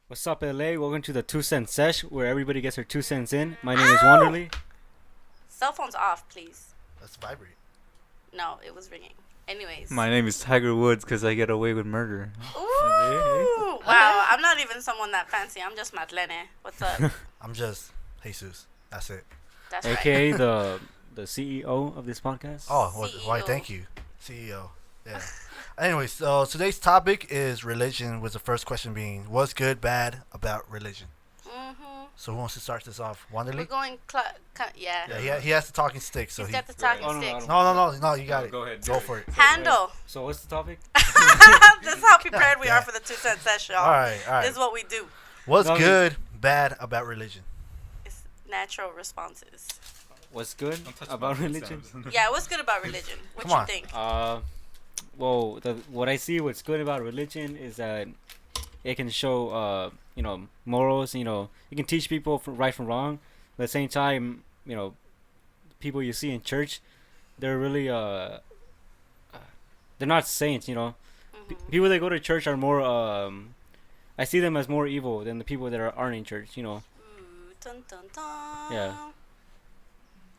What's up, LA? Welcome to the Cent Sesh, where everybody gets their 2 cents in. My name is Wanderly. Cell phone's off, please. Let's vibrate. No, it was ringing. Anyways. My name is Tiger Woods because I get away with murder. Ooh! Wow, I'm not even someone that fancy. I'm just Marlene. What's up? I'm just Jesus. That's it. That's AKA right. the CEO of this podcast. Oh, why? CEO. Thank you, CEO. Yeah. Anyways, so today's topic is religion. With the first question being, what's good, bad about religion? Mm-hmm. So who wants to start this off? We're Wanderly? going, yeah. Yeah, he has the talking stick, so He's he. got the talking Oh, no, stick. No, you got it. Go ahead. Go for it. Handle. So what's the topic? That's how prepared we are for the 2 cent session, y'all. All right. This is what we do. What's No, good, bad about religion? It's natural responses. What's good about religion? Yeah, what's good about religion? What Come you on. think? Well, what I see, what's good about religion is that it can show, morals. You can teach people right from wrong. But at the same time, people you see in church, they're really, they're not saints. Mm-hmm. People that go to church are more, I see them as more evil than the people that aren't in church. Ooh, dun, dun, dun. Yeah.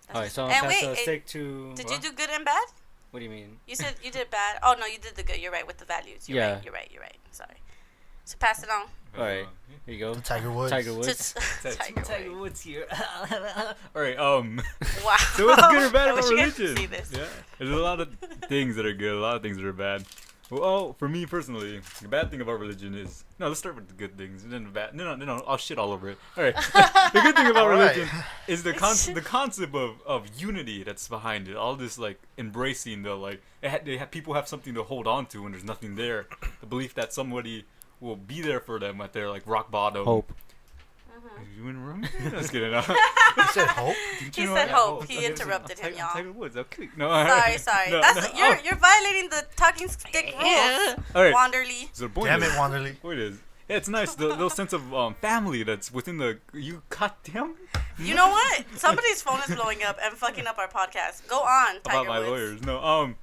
That's All right, so I'll and pass wait, the stick to. did you do good and bad? What do you mean? You said you did bad. Oh no, you did the good. You're right with the values. You're Yeah. right. You're right. Sorry. So pass it on. All right, here you go. The Tiger Woods. Tiger Woods. Tiger Woods. Woods here. All right. Wow. So what's good or bad I about wish you guys could religion? see this. Yeah. There's a lot of things that are good. A lot of things that are bad. Well, for me personally, the bad thing about religion is let's start with the good things and then the bad. No, I'll shit all over it. All right. The good thing about All right. religion is the concept of unity that's behind it. All this like embracing the people have something to hold on to when there's nothing there. The belief that somebody will be there for them at their like rock bottom. Hope. You in the room? Just kidding. You said hope. He said hope. He interrupted him, y'all. Tiger Woods. Okay. No. Sorry. No, That's no. you're violating the talking stick rules. All right. Wanderly. So the point Damn is, it, Wanderly. point is, yeah, it's nice the little sense of family that's within the you. Goddamn. You know what? Somebody's phone is blowing up and fucking up our podcast. Go on, Tiger About my Woods. lawyers. No.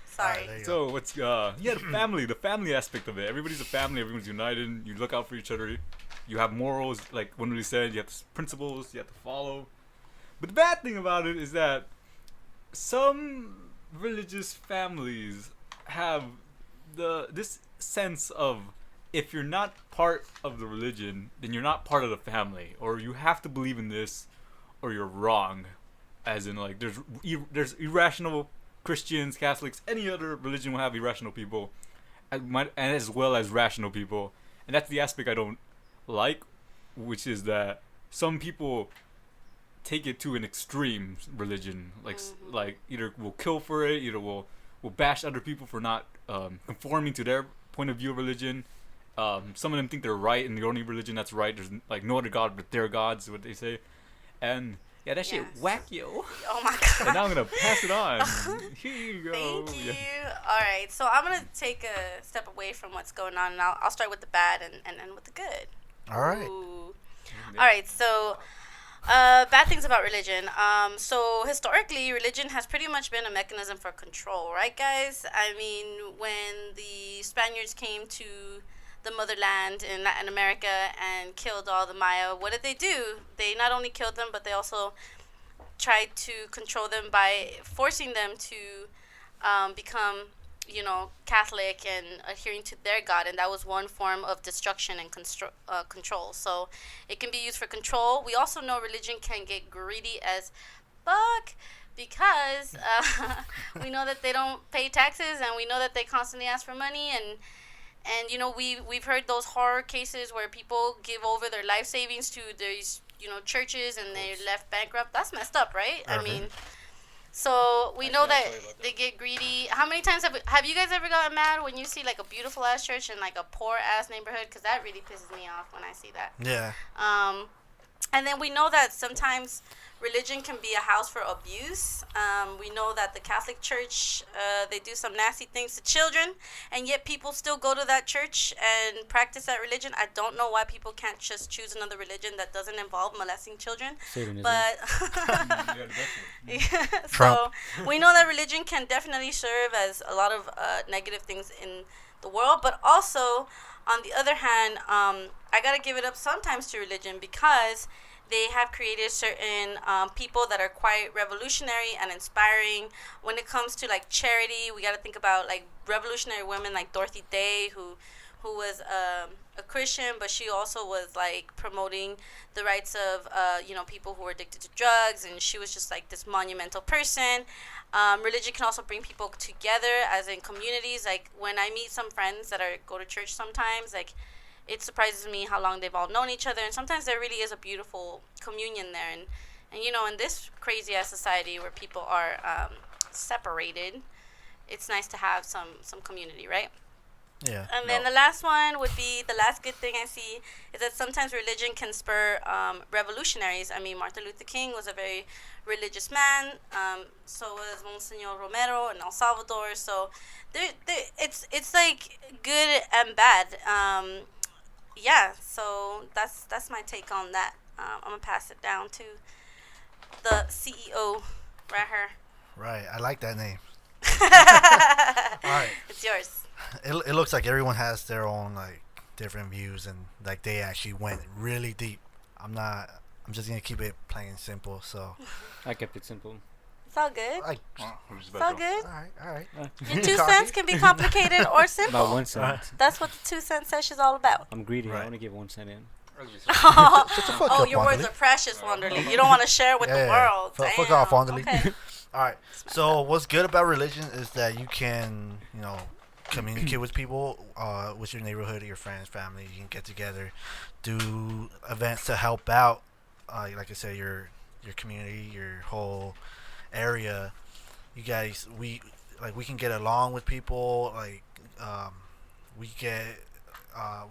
Sorry. There you go. So what's the family aspect of it. Everybody's a family. Everyone's united. You look out for each other. You have morals, like Wendy said. You have principles. You have to follow. But the bad thing about it is that some religious families have this sense of if you're not part of the religion, then you're not part of the family, or you have to believe in this, or you're wrong. As in, like there's irrational Christians, Catholics, any other religion will have irrational people, and as well as rational people, and that's the aspect I don't like, which is that some people take it to an extreme religion, like either will kill for it, either will bash other people for not conforming to their point of view of religion. Some of them think they're right and the only religion that's right. There's like no other god but their gods, is what they say, and yeah, that shit Yes. whack yo. Oh my And now god. I'm gonna pass it on. Here you go. Thank you. Yeah. All right, so I'm gonna take a step away from what's going on, and I'll start with the bad and end with the good. All right. Ooh. All right, so bad things about religion. So historically, religion has pretty much been a mechanism for control, right, guys? I mean, when the Spaniards came to the motherland in Latin America and killed all the Maya, what did they do? They not only killed them, but they also tried to control them by forcing them to become, Catholic and adhering to their God, and that was one form of destruction and control. So it can be used for control. We also know religion can get greedy as fuck because we know that they don't pay taxes, and we know that they constantly ask for money, and we've heard those horror cases where people give over their life savings to these churches and they're left bankrupt. That's messed up, right? I mean, so we know that they get greedy. How many times have you guys ever gotten mad when you see like a beautiful ass church in like a poor ass neighborhood? Because that really pisses me off when I see that. Yeah. And then we know that sometimes religion can be a house for abuse. We know that the Catholic Church, they do some nasty things to children, and yet people still go to that church and practice that religion. I don't know why people can't just choose another religion that doesn't involve molesting children. Satanism. But so Trump. we know that religion can definitely serve as a lot of negative things in the world, but also on the other hand, I I gotta give it up sometimes to religion because they have created certain people that are quite revolutionary and inspiring. When it comes to like charity, we gotta think about like revolutionary women like Dorothy Day, who was a Christian, but she also was like promoting the rights of people who were addicted to drugs, and she was just like this monumental person. Religion can also bring people together, as in communities. Like when I meet some friends that go to church sometimes, like it surprises me how long they've all known each other, and sometimes there really is a beautiful communion there. And in this crazy ass society where people are separated, it's nice to have some community, right? Yeah. And then the last one would be, the last good thing I see is that sometimes religion can spur revolutionaries. I mean, Martin Luther King was a very religious man. So was Monsignor Romero in El Salvador. So it's like good and bad. Yeah. So that's my take on that. I'm gonna pass it down to the CEO right here. Right. I like that name. All right. It's yours. It looks like everyone has their own like different views, and like they actually went really deep. I'm just gonna keep it plain and simple. So I kept it simple. It's all good. It's all good. All right. Your 2 cents can be complicated or simple. About 1 cent. That's what the 2 cent sesh is all about. I'm greedy. Right. I want to give 1 cent in. Oh, your words are precious, Wanderly. You don't want to share with the world. Fuck off, Wanderly. Okay. All right. So what's good about religion is that you can, communicate with people, with your neighborhood, your friends, family. You can get together, do events to help out, like I said, your community, your whole area. You guys, we can get along with people. Like,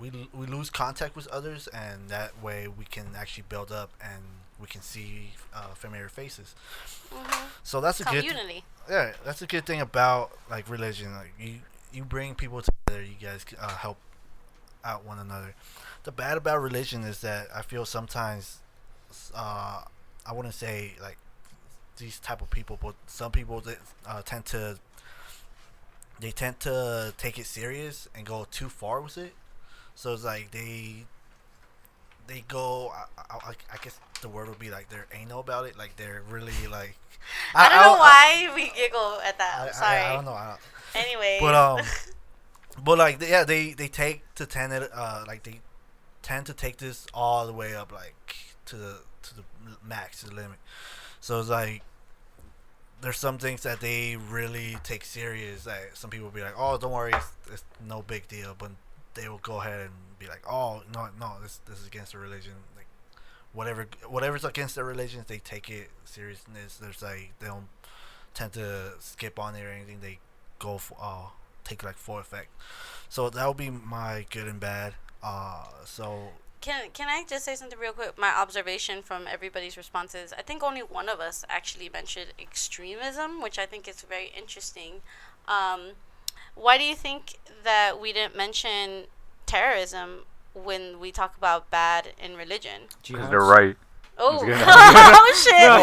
we lose contact with others, and that way we can actually build up, and we can see familiar faces. Mm-hmm. So that's a community. That's a good thing about like religion. Like you bring people together. You guys help out one another. The bad about religion is that I feel sometimes, I wouldn't say like these type of people, but some people that tend to take it serious and go too far with it. So it's like they go. I guess the word would be like they're anal about it. Like they're really like. I don't know why we giggle at that. I'm sorry. I don't know. Anyway. But like they tend to take this all the way up like to the max, to the limit. So it's like there's some things that they really take serious. Like some people will be like, oh, don't worry, it's no big deal, but they will go ahead and be like, oh, no, this is against the religion. Like whatever's against their religion, they take it seriousness. There's like they don't tend to skip on it or anything. They go for take like full effect. So that would be my good and bad. So Can I just say something real quick? My observation from everybody's responses, I think only one of us actually mentioned extremism, which I think is very interesting. Why do you think that we didn't mention terrorism when we talk about bad in religion? Because they're right. Oh, oh shit! No,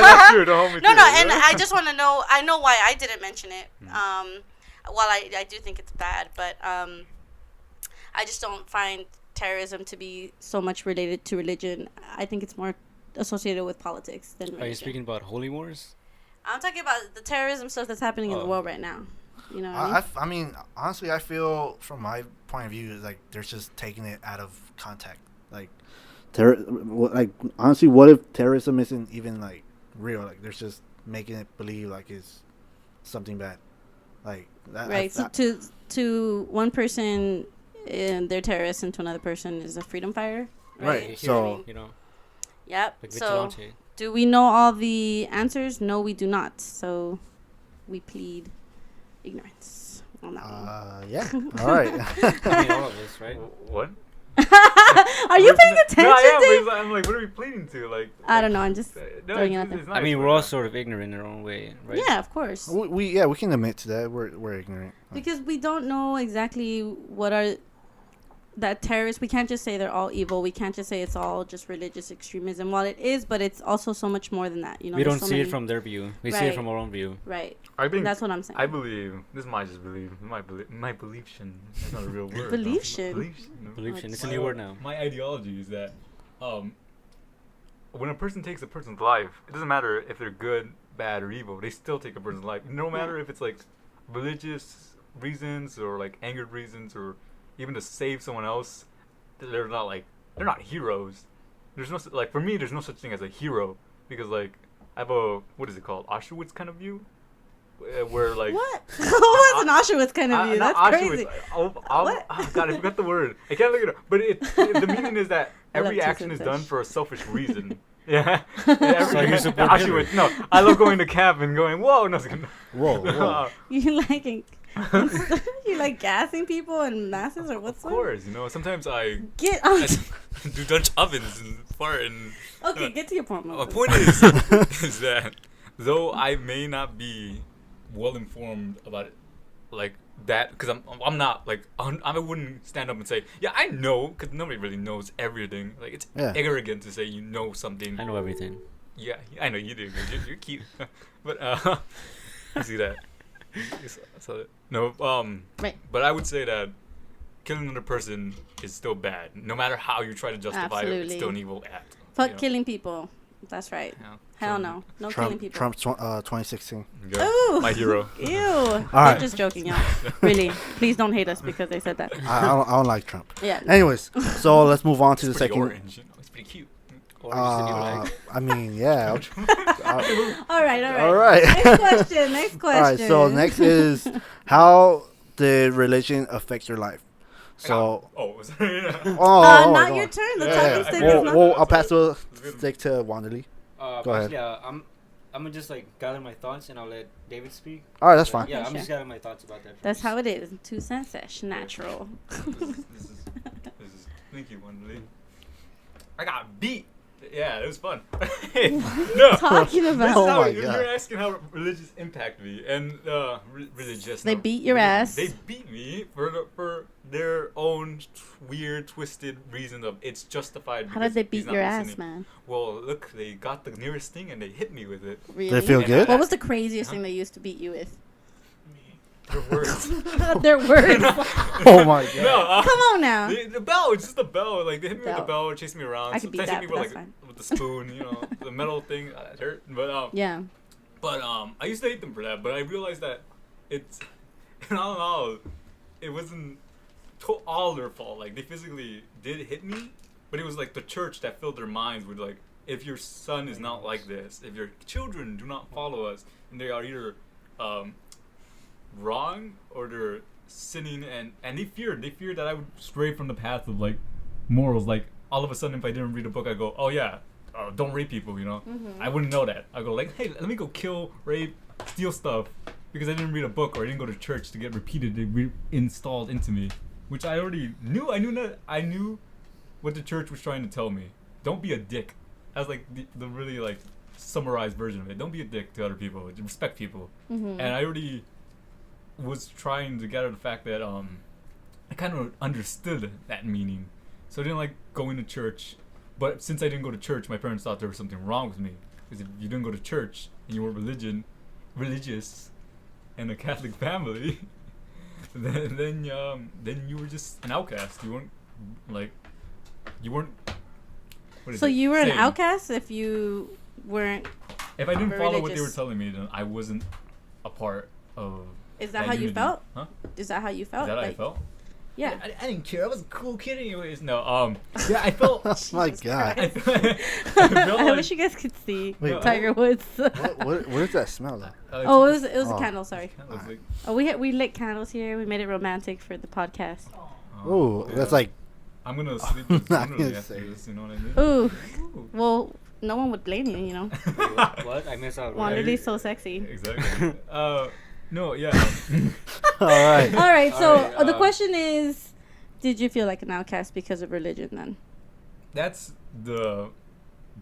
that's true. Don't hold me No, to it. and I just want to know. I know why I didn't mention it. While I do think it's bad, but I just don't find terrorism to be so much related to religion. I think it's more associated with politics than religion. Are you speaking about holy wars? I'm talking about the terrorism stuff that's happening in the world right now. You know what I mean, honestly, I feel from my point of view, like they're just taking it out of context. Like, honestly, what if terrorism isn't even like real? Like, they're just making it believe like it's something bad. Like that. Right. So to one person, they're terrorists, and to another person is a freedom fighter. Right. So Yep. like So vigilante. do we know all the answers? No, we do not. So we plead ignorance on that one. Yeah. All right. I mean, all of us, right? What? Are you paying attention? No, I am, Dave? but I'm like, what are we pleading to? Like, I don't know. I'm just no, throwing it out there. it's nice, I mean, but we're all sort of ignorant in our own way, right? Yeah, of course. we can admit to that. We're ignorant. Because we don't know exactly what are that terrorists, we can't just say they're all evil. We can't just say it's all just religious extremism. While it is, but it's also so much more than that. You know, we don't see it from their view. We see it Right. from our own view. Right. I think That's what I'm saying. I believe this might just believe my belieftion. That's not a real word. Belieftion? Belieftion. It's a My- new word now. My ideology is that when a person takes a person's life, it doesn't matter if they're good, bad, or evil. They still take a person's life. No matter if it's like religious reasons or like angered reasons or even to save someone else. They're not heroes. There's no like for me. There's no such thing as a hero because like I have a what is it called Auschwitz kind of view, where like What? What's an Auschwitz kind of view? not That's Auschwitz. crazy. Oh What? God, I forgot the word. I can't look it up. But the meaning is that I love every to action is Cent done Sesh. for a selfish reason. Yeah. So you support Hitler? Auschwitz. No, I love going to camp and going. Whoa, no. Whoa. You like you like gassing people in masses or what's Of course, sometimes I Get on. do Dutch ovens and fart and. Okay, get to your point. My Moses. point is that though I may not be well informed about it, like that, because I'm not like I wouldn't stand up and say yeah I know, because nobody really knows everything. Like it's arrogant to say you know something. I know everything. Yeah, I know you do. You're cute, but you see that. So, no, Right. But I would say that killing another person is still bad. No matter how you try to justify it, it's Absolutely. still an evil act. Fuck killing people. That's right. Yeah. Hell no. No killing people. Trump's 2016. Yeah. Ooh. My hero. Ew. right. I'm just joking, y'all. Really. Please don't hate us because they said that. I don't like Trump. Yeah. Anyways, so let's move on to It's the pretty second. orange. It's pretty cute. I mean, yeah. All right. All right. Next question. All right. So next is how did religion affect your life? So. Sorry. Not go your on. turn. The Yeah, talking stick is not. I'll pass the stick to Wanderly. Go ahead. Yeah, I'm gonna just like gather my thoughts and I'll let David speak. All right, that's fine. Yeah, I'm Sure. just gathering my thoughts about that. That's how it is. 2 Cent Sesh. Natural. This is thank you, Wanderly. I got beat. Yeah, it was fun. No. Talking This is about. Oh how my you're God. asking how religious impact me and religious. They no, beat your religion. ass. They beat me for their own weird, twisted reason of it's justified. How because did they he's beat not your ass, listening. man? Well, look, they got the nearest thing and they hit me with it. Really? They feel good? What was the craziest thing they used to beat you with? Their words. Their words. Oh my God. No, Come on now. the bell. It's just the bell. Like they hit me with the Bell. bell, chased me around. I could beat Sometimes that, hit me but with that's like fine. with the spoon, the metal thing. That hurt. But Yeah. But I used to hate them for that. But I realized that it's I don't know. It wasn't all their fault. Like they physically did hit me, but it was like the church that filled their minds with like, if your son is not like this, if your children do not follow us, and they are either wrong or they're sinning, and they feared that I would stray from the path of like morals. Like all of a sudden, if I didn't read a book, I go, oh yeah, don't rape people. I wouldn't know that. I go like, hey, let me go kill, rape, steal stuff because I didn't read a book or I didn't go to church to get repeatedly installed into me, which I already knew. I knew what the church was trying to tell me. Don't be a dick. That's like the really like summarized version of it. Don't be a dick to other people. Respect people. And I already was trying to gather the fact that I kind of understood that meaning. So I didn't like going to church. But since I didn't go to church, my parents thought there was something wrong with me. Because if you didn't go to church and you were religious, and a Catholic family, then you were just an outcast. You weren't. What is So it? you were an Sane. outcast if you weren't. If I didn't follow what they were religious. telling me, then I wasn't a part of. Is that how you unity. felt? Huh? Is that how you felt? Is that how I Like, felt? Yeah. I didn't care. I was a cool kid anyways. No. Yeah, I felt. Oh my God. I felt I like, wish you guys could see Wait, Tiger Woods. What does that smell though? Oh, it was Oh. a candle. Sorry. I was like, Oh, we lit candles here. We made it romantic for the podcast. Oh, yeah. that's like. I'm gonna sleep I'm with not Wanderly gonna after say. this. You know what I mean? Ooh. Ooh. Well, no one would blame you. What? I missed out. Wanderly's so sexy. Exactly. No, yeah. All right. All right. So All right, the question is, did you feel like an outcast because of religion then? That's the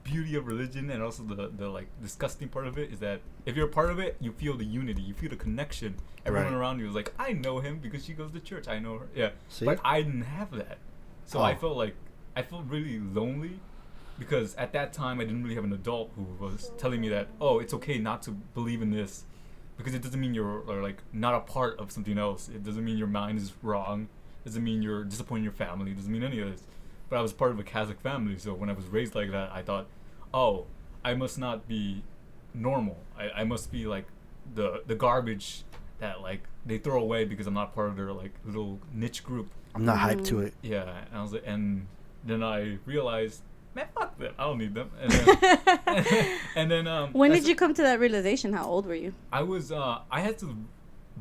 beauty of religion, and also the like disgusting part of it is that if you're a part of it, you feel the unity, you feel the connection. Everyone Right. around you is like, I know him because she goes to church. I know her. Yeah. See? But I didn't have that. So I felt really lonely because at that time I didn't really have an adult who was telling me that, oh, it's okay not to believe in this because it doesn't mean you're like not a part of something else. It doesn't mean your mind is wrong. It doesn't mean you're disappointing your family. It doesn't mean any of this. But I was part of a Catholic family, so when I was raised like that, I thought, oh, I must not be normal. I must be like the garbage that like they throw away because I'm not part of their like little niche group. I'm not hyped to it. Yeah, and I was like, and then I realized, man, fuck them. I don't need them. And then, and then when did you come to that realization? How old were you? I was I had to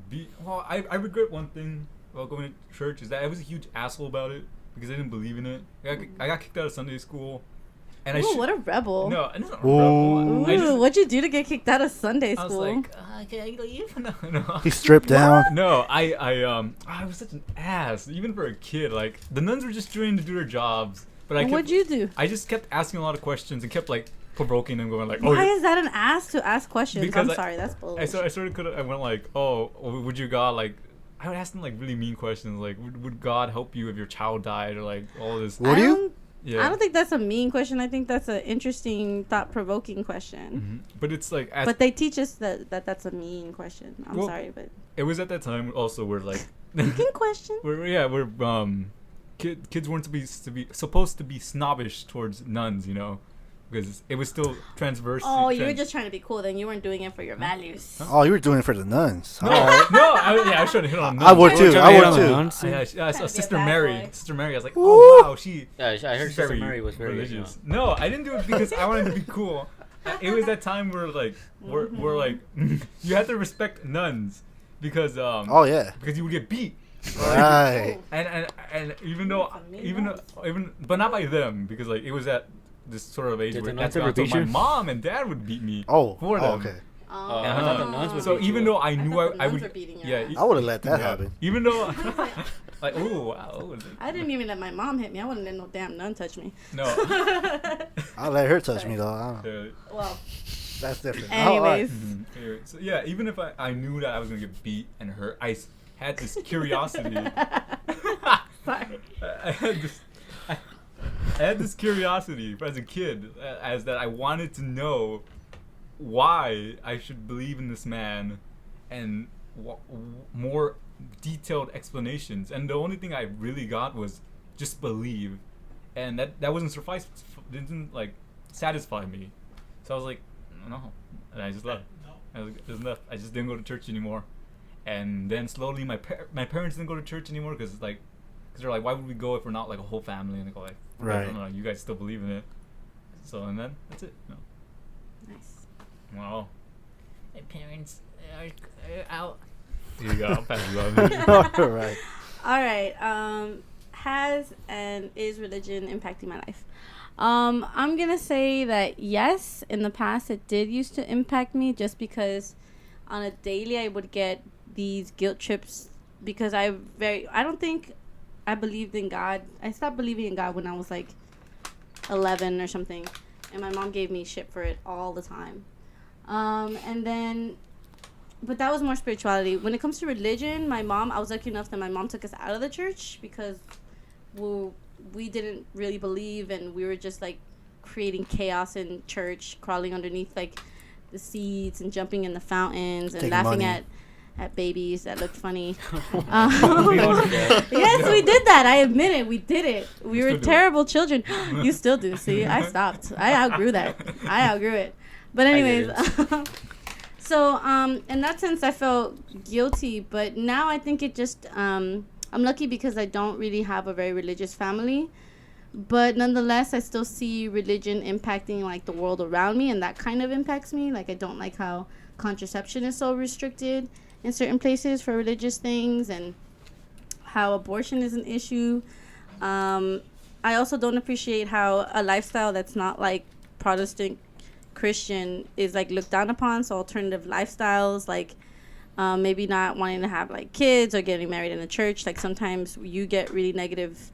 be. Well, I regret one thing about going to church is that I was a huge asshole about it because I didn't believe in it. I got kicked out of Sunday school. And Ooh, what a rebel. No, I'm not a rebel. Ooh, what'd you do to get kicked out of Sunday school? I was like, can I leave? No. He stripped down. No, I was such an ass, even for a kid. Like, the nuns were just trying to do their jobs. But what'd you do? I just kept asking a lot of questions and kept, like, provoking them, going like, why is that an ass to ask questions? Because I'm sorry, that's bullshit. I went like, oh, would you God, like, I would ask them, like, really mean questions, like, would God help you if your child died, or, like, all this. Would you? Yeah. I don't think that's a mean question. I think that's an interesting, thought-provoking question. Mm-hmm. But it's like... But they teach us that's a mean question. I'm sorry, but... It was at that time also where, like... Mean question? Kids weren't supposed to be snobbish towards nuns, you know? Because it was still transversal. Oh, you were just trying to be cool. Then you weren't doing it for your values. Huh? Oh, you were doing it for the nuns. No, I was trying to hit on nuns. I would too. I saw Sister Mary. Sister Mary, I was like, oh, wow, I heard Sister Mary was very religious. No, I didn't do it because I wanted to be cool. It was that time where, like, we're like, you had to respect nuns because, because you would get beat. Right. And even but not by them, because, like, it was at this sort of age where my mom and dad would beat me for them. Okay. I thought the nuns would so even though I knew I would, I would have let that happen. Even though, like, I didn't even let my mom hit me. I wouldn't let no damn nun touch me. No. I'll let her touch me though. Well, that's different. Anyways. Anyway, so yeah, even if I knew that I was gonna get beat and hurt, I had this curiosity. Sorry. I had this curiosity as a kid, as that I wanted to know why I should believe in this man, and more detailed explanations. And the only thing I really got was just believe, and that wasn't didn't like satisfy me. So I was like, no, and I just left. I just didn't go to church anymore. And then slowly, my parents didn't go to church anymore because they're like, why would we go if we're not like a whole family? And they go like, right, no, you guys still believe in it. So, and then that's it. No. Nice. Wow. My parents are out. Here you go. I'll pass you on. All right. All right. Has and is religion impacting my life? I'm gonna say that yes. In the past, it did used to impact me, just because on a daily I would get these guilt trips because I don't think I believed in God. I stopped believing in God when I was like 11 or something, and my mom gave me shit for it all the time. But that was more spirituality. When it comes to religion, I was lucky enough that my mom took us out of the church because we didn't really believe, and we were just like creating chaos in church, crawling underneath like the seats and jumping in the fountains and laughing at babies that looked funny. Yes, we did that. I admit it. We did it. We were terrible children. You still do. See, I stopped. I outgrew that. I outgrew it. But anyways, so in that sense, I felt guilty. But now I think it just I'm lucky because I don't really have a very religious family. But nonetheless, I still see religion impacting like the world around me, and that kind of impacts me. Like, I don't like how contraception is so restricted in certain places for religious things, and how abortion is an issue. I also don't appreciate how a lifestyle that's not like Protestant Christian is like looked down upon. So alternative lifestyles, like maybe not wanting to have like kids or getting married in the church, like sometimes you get really negative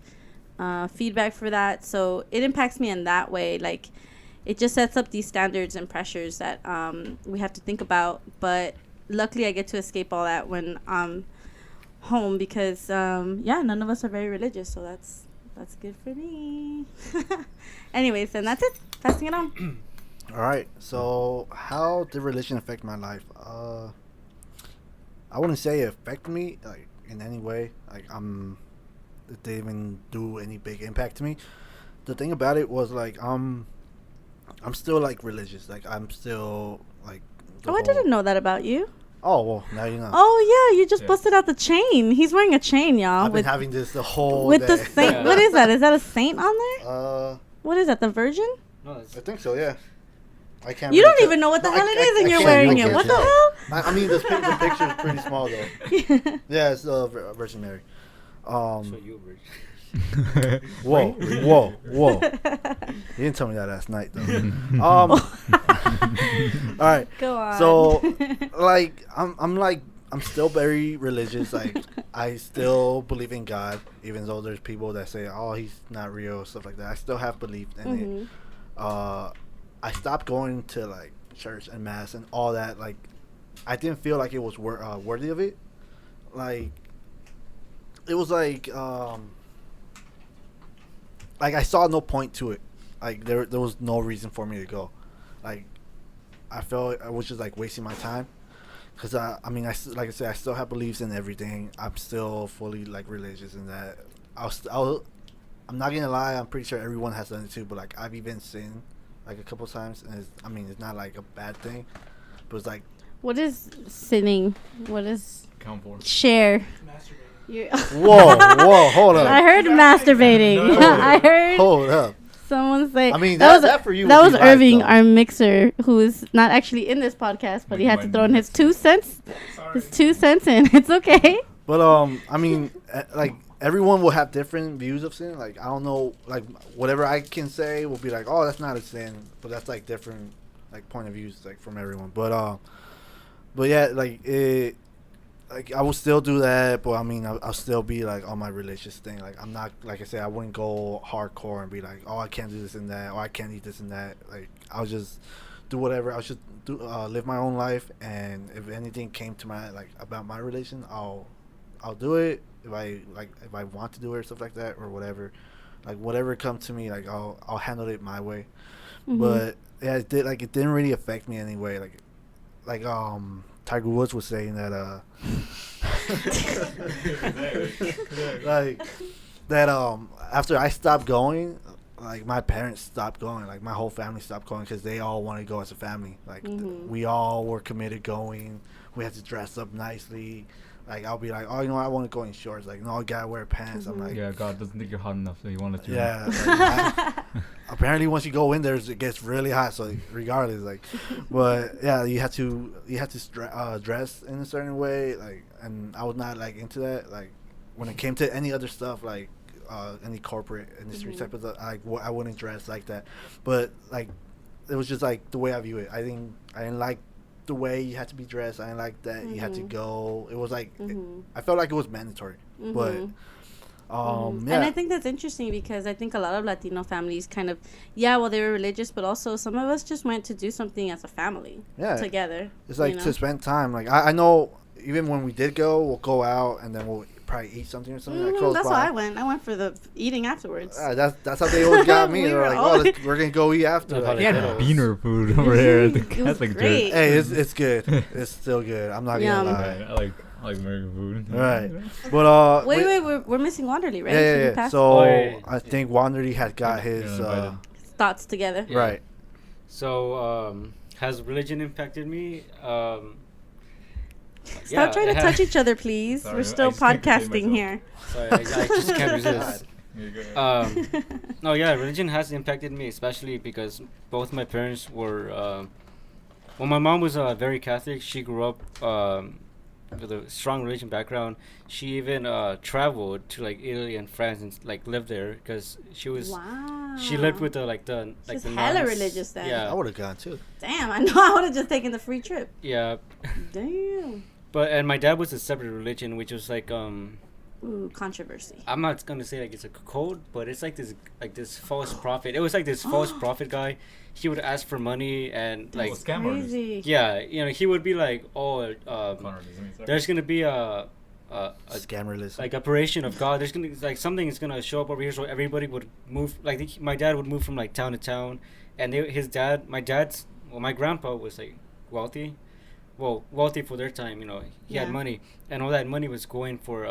feedback for that. So it impacts me in that way. Like, it just sets up these standards and pressures that we have to think about. But luckily I get to escape all that when I'm home because none of us are very religious, so That's good for me. Anyways, then that's it. Passing it on. All right. So, how did religion affect my life? I wouldn't say it affected me like in any way. Like it didn't even do any big impact to me. The thing about it was like I'm still like religious. Like I'm still like. I didn't know that about you. Oh well, now you know. Oh yeah, you just busted out the chain. He's wearing a chain, y'all. I've been having this the whole with day. the saint. Yeah. What is that? Is that a saint on there? What is that? The Virgin? No, I think so. Yeah. I can't. You really don't tell. even know what the hell it is, and I you're can't wearing really it. What the tell. hell? I mean, the picture is pretty small though. Yeah, it's Virgin Mary. So you were. Whoa. You didn't tell me that last night though. All right. Go on. So, like, I'm still very religious. Like, I still believe in God, even though there's people that say, "Oh, he's not real," stuff like that. I still have belief in it. I stopped going to like church and mass and all that. Like, I didn't feel like it was worthy of it. Like, it was like I saw no point to it. Like there was no reason for me to go. Like I felt I was just like wasting my time. Cause I mean like I said, I still have beliefs in everything. I'm still fully like religious in that. I'm not gonna lie. I'm pretty sure everyone has done it too. But like I've even sinned like a couple times, and it's not like a bad thing. But it's like. What is sinning? What is Count for. share? Whoa, hold up. I heard masturbating. I heard Hold up. someone say. I mean, that for you. That would was be life, Irving, though. our mixer, who is not actually in this podcast, but he had to throw in his 2 cents. His 2 cents in. It's okay. But I mean, like everyone will have different views of sin. Like I don't know, like whatever I can say will be like, oh, that's not a sin, but that's like different, like point of views, like from everyone. But yeah, like it. Like I will still do that, but I mean I'll still be like on my religious thing. Like I'm not, like I said, I wouldn't go hardcore and be like, oh, I can't do this and that, or I can't eat this and that. Like I'll just do whatever. I should do, live my own life, and if anything came to my like about my religion, I'll do it. If I want to do it or stuff like that or whatever, like whatever comes to me, like I'll handle it my way. Mm-hmm. But yeah, it didn't really affect me anyway. Like Tiger Woods was saying that like that after I stopped going, like my parents stopped going, like my whole family stopped going because they all wanted to go as a family. Like we all were committed going. We had to dress up nicely. Like I'll be like, oh, you know what? I want to go in shorts. Like no, I gotta wear pants. I'm like, yeah, God doesn't think you're hot enough, so he won't let you. Yeah. Like, apparently, once you go in there, it gets really hot. So regardless, like, but yeah, you have to dress in a certain way. Like, and I was not like into that. Like, when it came to any other stuff, like any corporate industry type of stuff, I wouldn't dress like that. But like, it was just like the way I view it. I didn't like the way you had to be dressed. I didn't like that you had to go. It was like I felt like it was mandatory. But yeah. And I think that's interesting because I think a lot of Latino families kind of, well, they were religious, but also some of us just went to do something as a family together. It's like to spend time. Like I know even when we did go, we'll go out and then we'll probably eat something or something. That's why I went. I went for the eating afterwards. That's how they always got me. They're like, oh, we're going to go eat after. Like, he had beaner food over there. That's like great. Hey, it's good. It's still good. I'm not going to lie. I like American food. Right. But wait, we're missing Wanderly, right? Yeah. So I think Wanderly had got his thoughts together. Yeah. Right. So has religion impacted me? Stop trying to touch each other, please. Sorry, we're still podcasting here. Sorry, I just can't resist. No, yeah, religion has impacted me, especially because both my parents were. Well, my mom was very Catholic. She grew up with a strong religion background. She even traveled to like Italy and France and like lived there because she was. Wow. She lived with the She's the hella nuns. religious then. Yeah, I would have gone too. Damn, I know. I would have just taken the free trip. Yeah. Damn. And my dad was a separate religion, which was like Ooh, controversy. I'm not gonna say like it's a code, but it's like this false prophet. It was like this false prophet guy. He would ask for money and like Crazy. yeah, he would be like, oh, there's gonna be a Scam religion. like apparition of God. There's gonna like something is gonna show up over here, so everybody would move. Like my dad would move from like town to town, and my grandpa was like wealthy, wealthy for their time. You know, he had money, and all that money was going for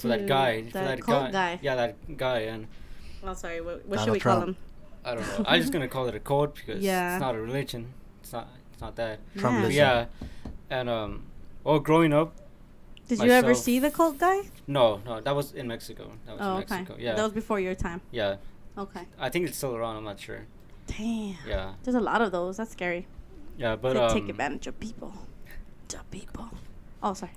that guy, guy. Yeah, that guy, and Oh, sorry. What Donald should we call Trump. him? I don't know. I'm just gonna call it a cult because Yeah. it's not a religion. It's not that. Trump Yeah. But religion. yeah, and growing up. Did you ever myself- see the cult guy? No, that was in Mexico. That was in Okay. Mexico. Yeah. That was before your time. Yeah. Okay. I think it's still around. I'm not sure. Damn. Yeah. There's a lot of those. That's scary. Yeah, but They take advantage of people. Oh, sorry.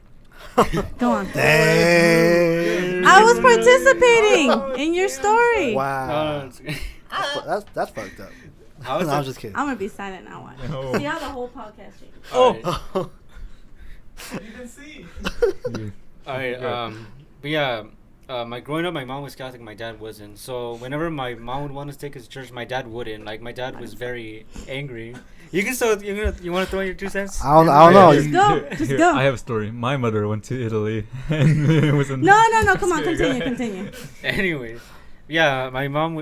Go on. Dang. I was participating in your story. Wow. No, That's fucked up. I was No, I'm just kidding. I'm gonna be silent now. Watch. No. See how the whole podcast changes. Oh. You can see. All right. But yeah, my growing up, my mom was Catholic, my dad wasn't. So whenever my mom would want us to take us to church, my dad wouldn't. Like my dad was very angry. You can still you want to throw in your 2 cents? I don't know. Just go. Just go. I have a story. My mother went to Italy and it was No. Come on. Continue. Anyways, yeah, my mom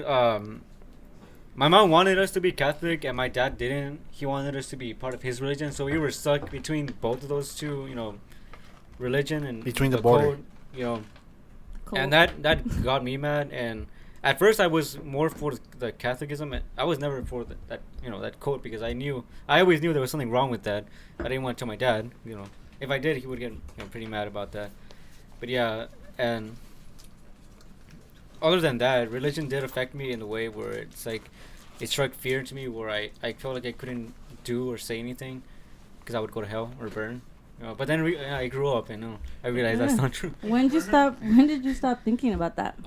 wanted us to be Catholic, and my dad didn't. He wanted us to be part of his religion, so we were stuck between both of those two, religion and Between the border. code, Cool. and that got me mad. And at first, I was more for the Catholicism. And I was never for that code because I always knew there was something wrong with that. I didn't want to tell my dad. If I did, he would get pretty mad about that. But yeah, and other than that, religion did affect me in a way where it's like it struck fear into me, where I felt like I couldn't do or say anything because I would go to hell or burn. But then I grew up and I realized that's not true. When did you stop thinking about that?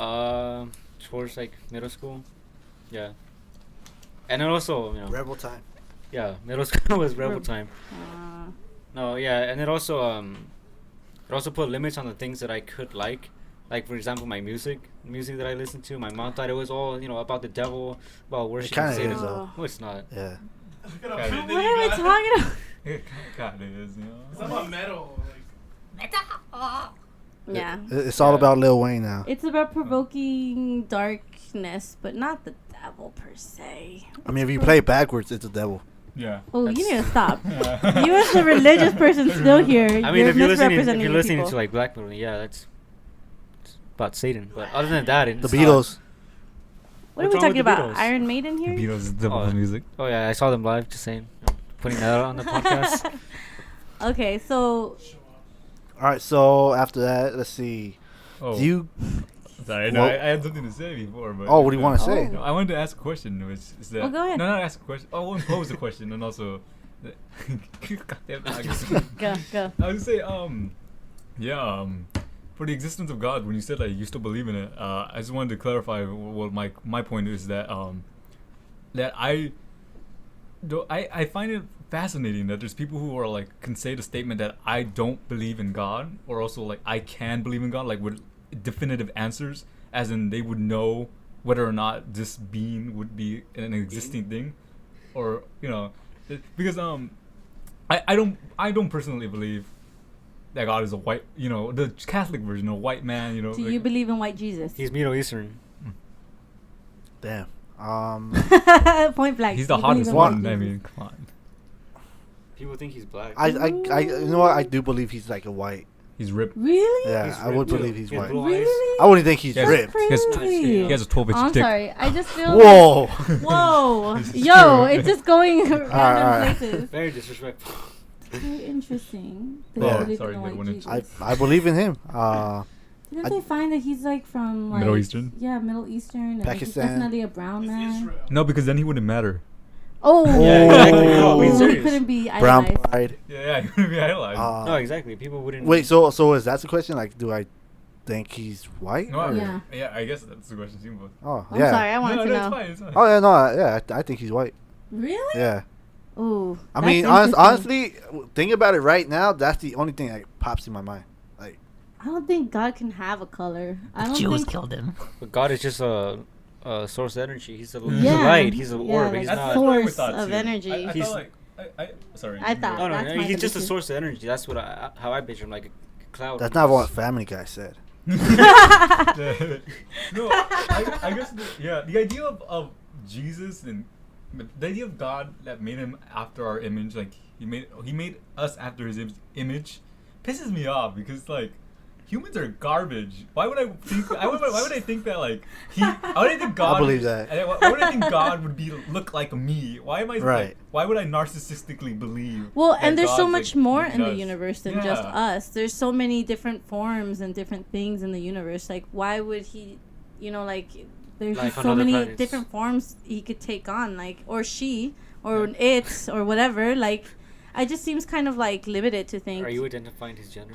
Towards like middle school, yeah. And then also Rebel time. yeah, middle school was rebel time. No, yeah, and it also put limits on the things that I could like for example my music that I listened to. My mom thought it was all about the devil, about worshiping kinda Satan. is, though. No, it's not. Yeah. What are we talking about? It kind of is, It's about metal. Yeah. It's all about Lil Wayne now. It's about provoking darkness, but not the devil per se. I mean, if you play it backwards, it's the devil. Yeah. Oh, you need to stop. You as a religious person still here. I mean, if you're listening people. to like black metal, yeah, it's about Satan. But other than that, it's The Beatles. What are What's we wrong with talking the about? Beatles? Iron Maiden The here? Beatles is devil's music. Oh yeah, I saw them live. Just saying, putting that out on the podcast. Okay, so All right, so after that, let's see. Oh, Do you? sorry, no, Well- I had something to say before, but Oh, what do you want to say? Oh. No, I wanted to ask a question, which is that. Well, go ahead. No, not ask a question. Oh, I want to pose a question, and also. Goddamn, I guess- go. I would say, for the existence of God, when you said like you still believe in it, I just wanted to clarify what my point is that that I find it fascinating that there's people who are like can say the statement that I don't believe in God, or also like I can believe in God, like with definitive answers, as in they would know whether or not this being would be an existing thing, or because I don't personally believe that God is a white, the Catholic version, a white man, Do like- you believe in white Jesus? He's Middle Eastern. Damn. Point blank. He's the You believe hottest in one. one. white I Jesus. mean, come on. People think he's black. I, you know what? I do believe he's like a white. He's ripped. Really? Yeah, He's I would ripped, too. believe he's He has white. blue eyes. Really? I wouldn't think he's Yes. ripped. That's He crazy. has a 12-inch Oh, I'm dick. sorry. I just feel Whoa. Whoa. This is Yo, true. it's just going random alright. places. Very disrespectful. Very interesting. Yeah. They believe Sorry, in that white wouldn't- Jesus. I believe in him. Didn't I- they find that he's like from like Middle Eastern? Yeah, Middle Eastern. And like, he's Pakistan. definitely a brown man. Israel. No, because then he wouldn't matter. Oh, Yeah, exactly. No, being he serious. couldn't be brown idolized. pride. Yeah, he wouldn't be idolized. No, exactly. People wouldn't. Wait, so is that the question? Like, do I think he's white? No, Yeah. I guess that's the question. Simple. Oh, I'm yeah. sorry, I wanted no, to no, know. it's fine. It's fine. Oh, yeah, no, yeah. I think he's white. Really? Yeah. Ooh. I that's mean, interesting. honestly, think about it right now. That's the only thing that pops in my mind. Like, I don't think God can have a color. I don't think. killed him. But God is just a source of energy. He's a Yeah. light. He's an Yeah, orb. like He's that's not. so- what I always source thought, of too. energy. I He's- felt like, sorry. I thought- No, That's my he's just a position. source of energy. That's what how I picture him, like a cloud. That's not what Family Guy said. No, I guess the idea of Jesus and the idea of God that made him after our image, like he made us after his image, pisses me off because like humans are garbage. Why would I think? Why would I think that like why would I think God? I believe that. Why would I think God would look like me? Why am I Right. like, why would I narcissistically believe? Well, that and there's so God's, much like, more looking in at the us? universe than just us. There's so many different forms and different things in the universe. Like, why would he, like, there's Life just on so other many planets. different forms he could take on, like, or she, or it, or whatever. Like, it just seems kind of, like, limited to think. Are you identifying his gender?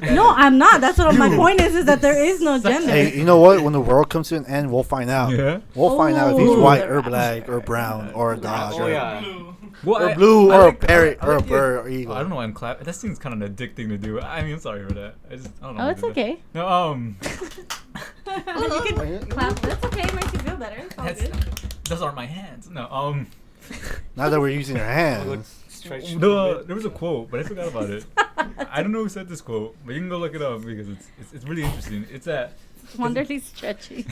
No, I'm not. That's what my point is that there is no gender. Hey, you know what? When the world comes to an end, we'll find out. Yeah. We'll find out if he's Ooh. white or black or brown or a dog Oh yeah. Blue. Well, or blue or a parrot I or a like the- bird or eagle. I don't know. I'm clap. That seems kind of an addicting to do. I mean, I'm sorry for that. I don't know. Oh, why I it's did that. okay. No, You can clap. That's okay. It makes you feel better. It's all good. those aren't my hands. No, Now that we're using our hands. Stretch. there was a quote, but I forgot about it. I don't know who said this quote, but you can go look it up because it's really interesting. It's at. Wonderfully stretchy.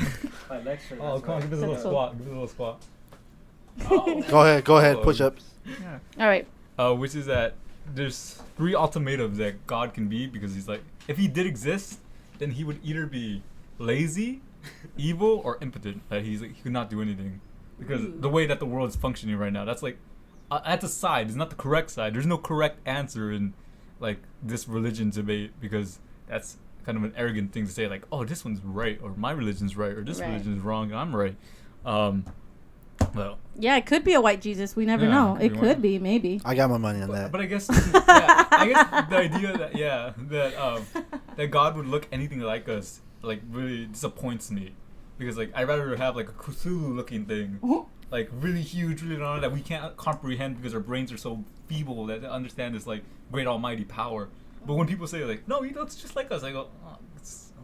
My legs are- Oh, come on, give us a little That's cool. squat. Give us a little squat. Go ahead. Push ups. Yeah. All right. Which is that there's 3 ultimatums that God can be because he's like, if he did exist, then he would either be lazy, evil, or impotent. That he could not do anything because the way that the world is functioning right now, that's like, that's a side. It's not the correct side. There's no correct answer in like this religion debate because that's kind of an arrogant thing to say. Like, oh, this one's right, or my religion's right, or this Right. religion is wrong, and I'm right. Well. Yeah, it could be a white Jesus. We never Yeah, know. could It be could one. be, maybe. I got my money on that. But I guess, I guess the idea that God would look anything like us like really disappoints me, because like I'd rather have like a Cthulhu-looking thing, like really huge, really long that we can't comprehend because our brains are so feeble that to understand this like great almighty power. But when people say like, no, he looks just like us, I go,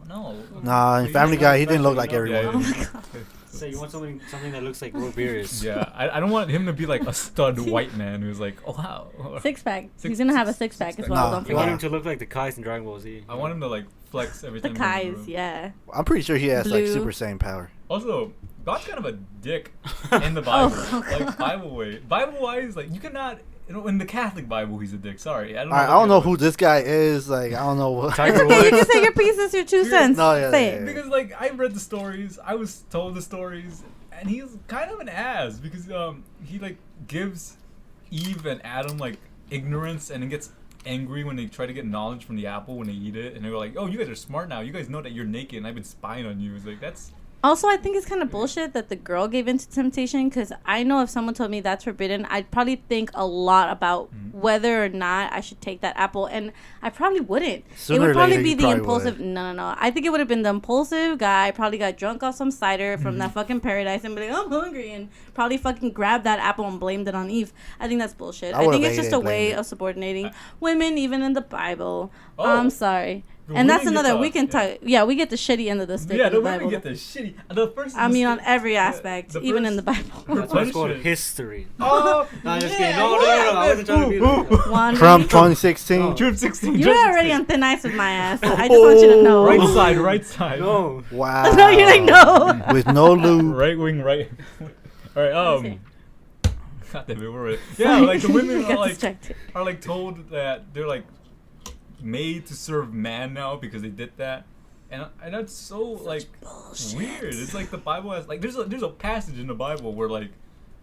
no. Nah, in He's Family not Guy, he like didn't look you, like no. everyone. Yeah, So you want something that looks like Roe Beerus? yeah. I don't want him to be like a stud white man who's like, oh wow. Six pack. Six- He's gonna have a six- six pack six as pack. well. Nah, Don't You want forget. him to look like the Kais in Dragon Ball Z? I want him to like flex every The time. he goes in the Kais, room. yeah. I'm pretty sure he has like Blue. Super Saiyan power. Also, God's kind of a dick in the Bible. Oh, Like Bible wise, like you cannot. In the Catholic Bible, he's a dick. Sorry, I don't know. I don't know who this guy is. Like, I don't know what. Tiger You Woods. can say your piece. It's your 2 cents. No, yeah, say yeah, it. yeah. Because like I read the stories, I was told the stories, and he's kind of an ass because he like gives Eve and Adam like ignorance, and then gets angry when they try to get knowledge from the apple when they eat it, and they're like, "Oh, you guys are smart now. You guys know that you're naked, and I've been spying on you." It's like that's. Also, I think it's kind of bullshit that the girl gave into temptation, because I know if someone told me that's forbidden, I'd probably think a lot about whether or not I should take that apple, and I probably wouldn't. Sooner it would or probably later, be you the probably impulsive. would. No. I think it would have been the impulsive guy. Probably got drunk off some cider from that fucking paradise and be like, I'm hungry, and probably fucking grabbed that apple and blamed it on Eve. I think that's bullshit. I I, would've think it's ate just it a and way blamed it. of subordinating women, even in the Bible. Oh. I'm sorry. But And we that's didn't get another. the- We can yeah. talk. Yeah, we get the shitty end of the stick Yeah, in the the women Bible. get the shitty. The first. I mean, on mistake- every the- aspect, the even first- in the Bible. That's why it's called punishment. history. Oh, No, I'm just yeah, kidding. No. I wasn't trying to be like One From week. 2016. Oh. June 16. You're already on thin ice with my ass. I just want you to know. Right side, right side. No. Wow. No, you're like, no. With no lube. Right wing, right. All right. Okay. God damn it, we're right. Yeah, like the women Got are like distracted. told that they're like made to serve man now because they did that, and that's so like weird. It's like the Bible has like there's a passage in the Bible where like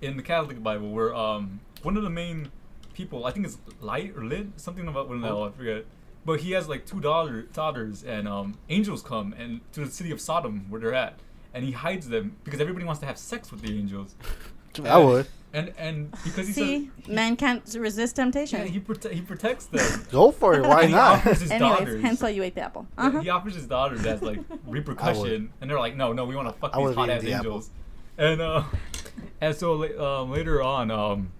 in the Catholic Bible where one of the main people, I think it's Light or Lit, something about I forget. But he has like 2 daughters, and angels come and to the city of Sodom where they're at, and he hides them because everybody wants to have sex with the angels. I would. And because he See, said, man can't resist temptation. yeah, he protects them. Go for it. Why And he not? offers his Anyways, daughters. hence why you ate the apple. He offers his daughters as like repercussion, and they're like, no, we want to fuck I these would've hot eaten ass the apple. angels, and so later on,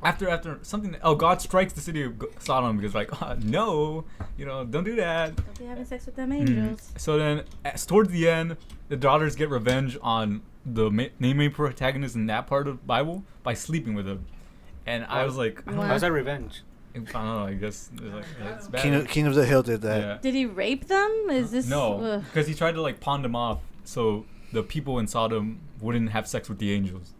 after something, God strikes the city of Sodom because like, no, don't do that. Don't be having sex with them angels. So then, towards the end, the daughters get revenge on the main protagonist in that part of the Bible by sleeping with him, and I was like, I don't know. How's that revenge? I don't know. I guess like, it's bad. King of the Hill did that. Yeah. Did he rape them? Is this No, because he tried to like pawn them off so the people in Sodom wouldn't have sex with the angels.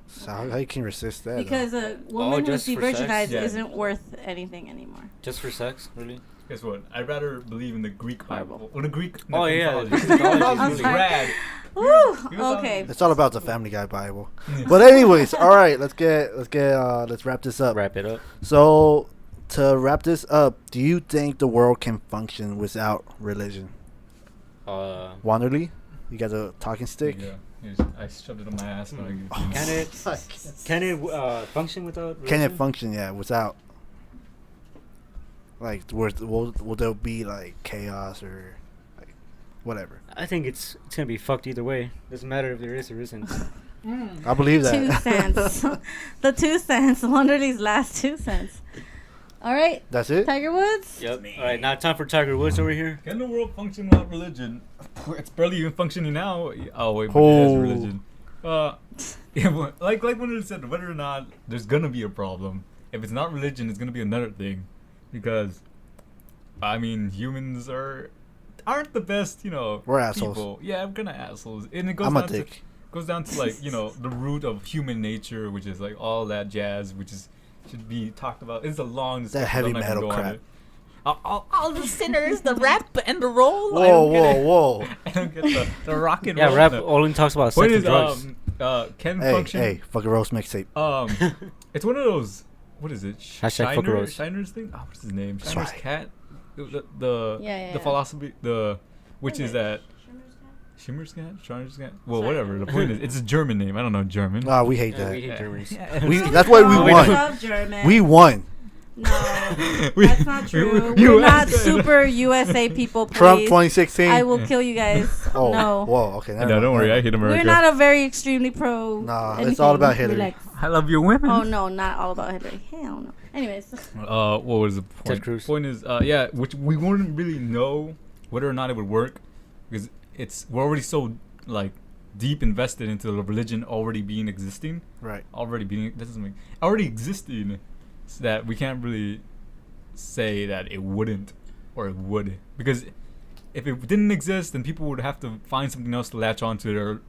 So how you can resist that? because a woman who's just for sex? de-virginized Yeah. isn't worth anything anymore. Just for sex, really? Guess what? I'd rather believe in the Greek Bible or the Greek. Oh, yeah. mythology. I'm It's sorry. rad. Woo! He was Okay. It's all about the Family Guy Bible. But anyways, all right, let's wrap this up. Wrap it up. So to wrap this up, do you think the world can function without religion? Wanderly, you got a talking stick. Yeah. I shoved it on my ass. But Can it function without Can it religion? function? Yeah, without. Like, will there be like chaos or like whatever? I think it's gonna be fucked either way. Doesn't matter if there is or isn't. I believe 2 that. cents. The 2 cents. Wanderly's last 2 cents. All right. That's it. Tiger Woods. Yep. All right, now time for Tiger Woods over here. Can the world function without religion? It's barely even functioning now. Oh wait, but it Oh. is religion. Yeah, but like when it said whether or not there's gonna be a problem. If it's not religion, it's gonna be another thing, because I mean humans aren't the best, We're assholes. people. Yeah, we're kind of assholes, and it goes I'm a down to dick. goes down to like the root of human nature, which is like all that jazz, which is should be talked about. It's a long discussion. heavy I'm not gonna metal go on crap. it. All the sinners, the rap and the roll. Whoa. I don't get the rock and Yeah, roll. rap No. only talks about Point sex and is, drugs. can Hey, function. hey, fucking roast mixtape. It's one of those. What is it? Hashtag fuck roast. Shiner's thing. Oh, what's his name? Shiner's Swag. cat. The Yeah. philosophy. Which is that Shimmers cat? Shiner's cat. Well, Sorry. whatever. The point is, it's a German name. I don't know German. Ah, we hate Yeah, that. we hate Germans. That's why we Oh, won. love German. We won. No, We- that's not true. you We're not asked- super USA people, please. Trump 2016. I will kill you guys. Oh, No. whoa, okay. never No, mind. don't worry. I hate America. We're not a very extremely pro. Nah, it's anything. all about Hillary. Relax. I love your women. Oh, no, not all about Hillary. Hell no. Anyways. What was the point? Ted Cruz. Point is, which we wouldn't really know whether or not it would work, because we're already so like deep invested into the religion already existing, Right. already existing, so that we can't really say that it wouldn't or it would, because if it didn't exist, then people would have to find something else to latch onto their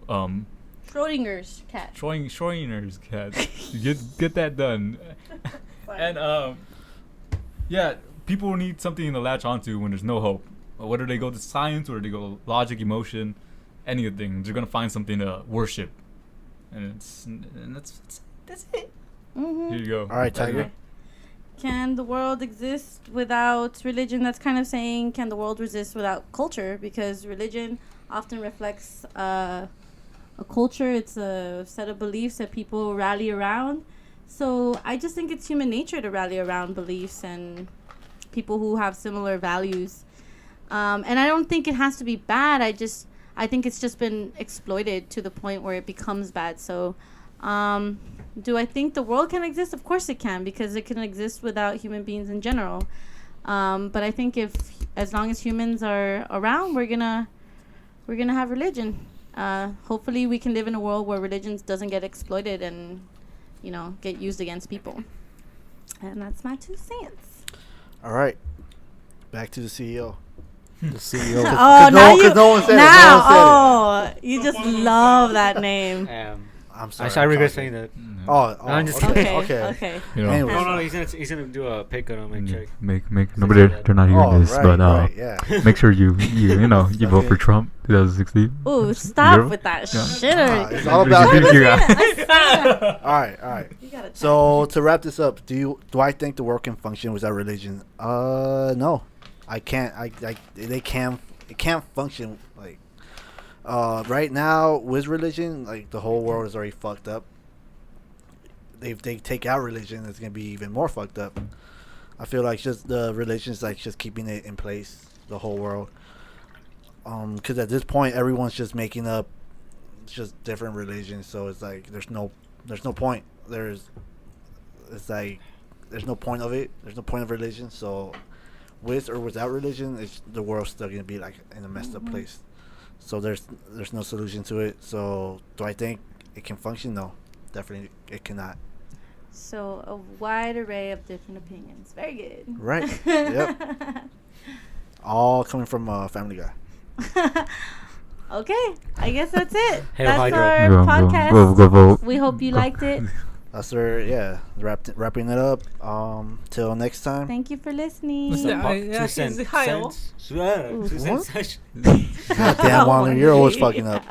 Schrodinger's cat. Schrodinger's cat. get that done. And people need something to latch onto when there's no hope. Whether they go to science or they go logic, emotion, anything, they're gonna find something to worship, and that's it. Mm-hmm. Here you go. All right, Tiger. Can the world exist without religion? That's kind of saying, can the world exist without culture? Because religion often reflects a culture. It's a set of beliefs that people rally around. So I just think it's human nature to rally around beliefs and people who have similar values. And I don't think it has to be bad. I think it's just been exploited to the point where it becomes bad. So do I think the world can exist? Of course it can, because it can exist without human beings in general. But I think as long as humans are around, we're gonna have religion. Hopefully we can live in a world where religion doesn't get exploited and get used against people. And that's my 2 cents. All right. Back to the CEO. The CEO. Oh, no one said it. now, you just love that name. I'm sorry. I regret talking. saying that. Oh, I'm just okay. kidding. Okay. Okay. No, he's gonna do a pay cut on my check. Make Since nobody you said they're not hearing Oh, this, right, but right, yeah. make sure you vote for Okay. Trump 2016. Ooh, stop Zero? with that Yeah. shit. It's all about You Hillary. got- All right. You gotta So to wrap this up, do I think the world can function without religion? No, I can't. It can't function like right now with religion. Like the whole world is already fucked up. If they take out religion, it's gonna be even more fucked up. I feel like just the religion is like just keeping it in place, the whole world. Because at this point, everyone's just making up just different religions. So it's like there's no point. There's no point of it. There's no point of religion. So with or without religion, the world's still gonna be like in a messed up place. So there's no solution to it. So do I think it can function? No, definitely it cannot. So a wide array of different opinions. Very good. Right. Yep. All coming from Family Guy. Okay, I guess that's it. Hail That's Hydra. our Go podcast. vote. We hope you liked it. That's wrapping it up. Till next time. Thank you for listening. So, Yeah, po- yeah, two cent- she's high, cents. Ooh. Two What? cents. God damn, Marlene, you're always fucking up.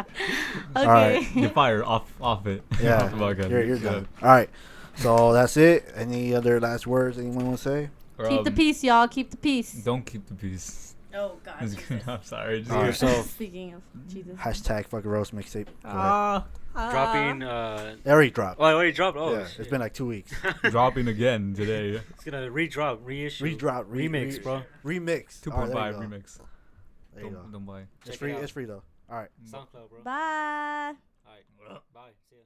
Okay. Alright. You're fired off it. Yeah, Off the podcast. you're done. All right. So that's it. Any other last words anyone want to say? Or, Keep the peace, y'all. Keep the peace. Don't keep the peace. Oh God. Just Jesus. kidding. I'm sorry. Just Alright. Yourself. Speaking of Jesus. Hashtag fucking roast mixtape. Go ahead. Dropping. It already dropped. Oh, it already dropped. Oh, yeah, shit. it's been like 2 weeks. dropping again today. It's gonna redrop, reissue, Redrop, remix, bro. Remix. All right, 2.5 there you go. remix. There you go. Don't buy. It's Check free. it out. It's free though. All right. SoundCloud, bro. Bye. All right. Bye. See ya.